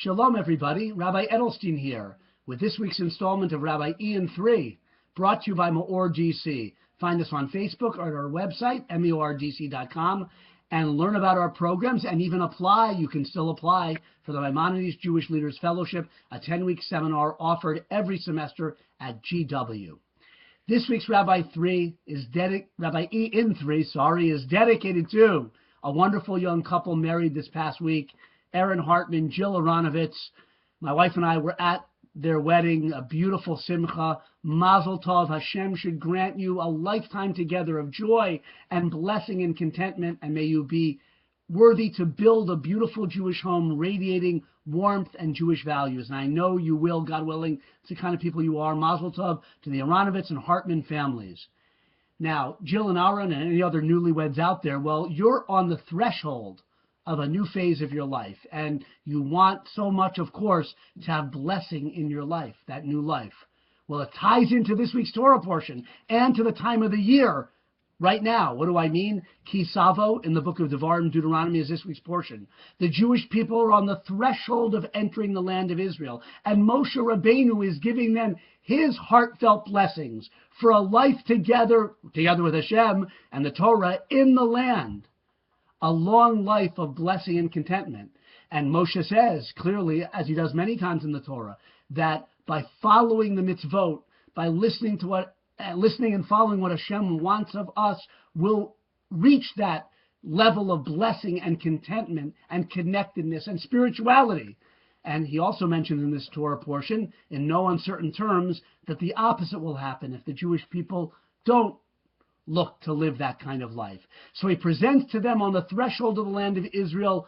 Shalom, everybody. Rabbi Edelstein here with this week's installment of Rabbi Ian 3, brought to you by MEOR DC. Find us on Facebook or at our website, MEORDC.com, and learn about our programs and even apply. You can still apply for the Maimonides Jewish Leaders Fellowship, a 10-week seminar offered every semester at GW. This week's Rabbi Ian 3 is dedicated to a wonderful young couple married this past week, Aaron Hartman, Jill Aronovitz. My wife and I were at their wedding, a beautiful simcha. Mazel tov. Hashem should grant you a lifetime together of joy and blessing and contentment, and may you be worthy to build a beautiful Jewish home radiating warmth and Jewish values. And I know you will, God willing. It's the kind of people you are. Mazel tov to the Aronovitz and Hartman families. Now, Jill and Aaron and any other newlyweds out there, well, you're on the threshold of a new phase of your life, and you want so much, of course, to have blessing in your life, that new life. Well, it ties into this week's Torah portion and to the time of the year right now. What do I mean? Ki Savo in the book of Devarim, Deuteronomy, is this week's portion. The Jewish people are on the threshold of entering the land of Israel, and Moshe Rabbeinu is giving them his heartfelt blessings for a life together with Hashem and the Torah in the land. A long life of blessing and contentment. And Moshe says clearly, as he does many times in the Torah, that by following the mitzvot, by listening and following what Hashem wants of us, we'll reach that level of blessing and contentment and connectedness and spirituality. And he also mentions in this Torah portion, in no uncertain terms, that the opposite will happen if the Jewish people don't look to live that kind of life. So he presents to them on the threshold of the land of Israel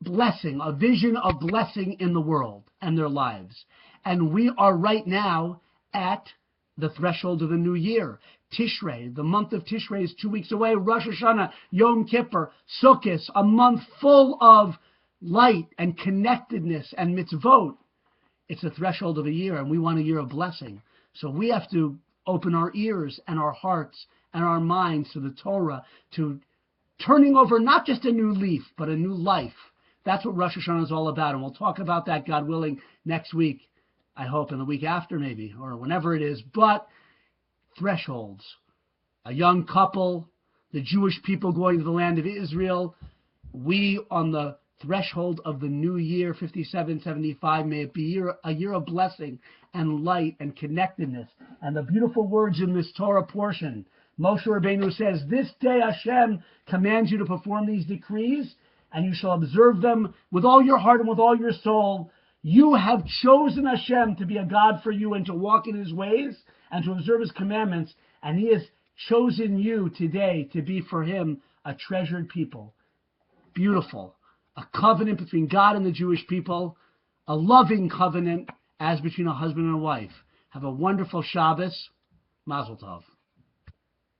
blessing, a vision of blessing in the world and their lives. And we are right now at the threshold of the new year. Tishrei, the month of Tishrei is 2 weeks away. Rosh Hashanah, Yom Kippur, Sukkot, a month full of light and connectedness and mitzvot. It's the threshold of a year, and we want a year of blessing. So we have to open our ears and our hearts and our minds to the Torah, to turning over not just a new leaf, but a new life. That's what Rosh Hashanah is all about, and we'll talk about that, God willing, next week, I hope, and the week after maybe, or whenever it is. But thresholds, a young couple, the Jewish people going to the land of Israel, we on the threshold of the new year, 5775, may it be a year of blessing and light and connectedness. And the beautiful words in this Torah portion, Moshe Rabbeinu says, this day Hashem commands you to perform these decrees, and you shall observe them with all your heart and with all your soul. You have chosen Hashem to be a God for you and to walk in his ways and to observe his commandments, and he has chosen you today to be for him a treasured people. Beautiful. A covenant between God and the Jewish people, a loving covenant as between a husband and a wife. Have a wonderful Shabbos. Mazel tov.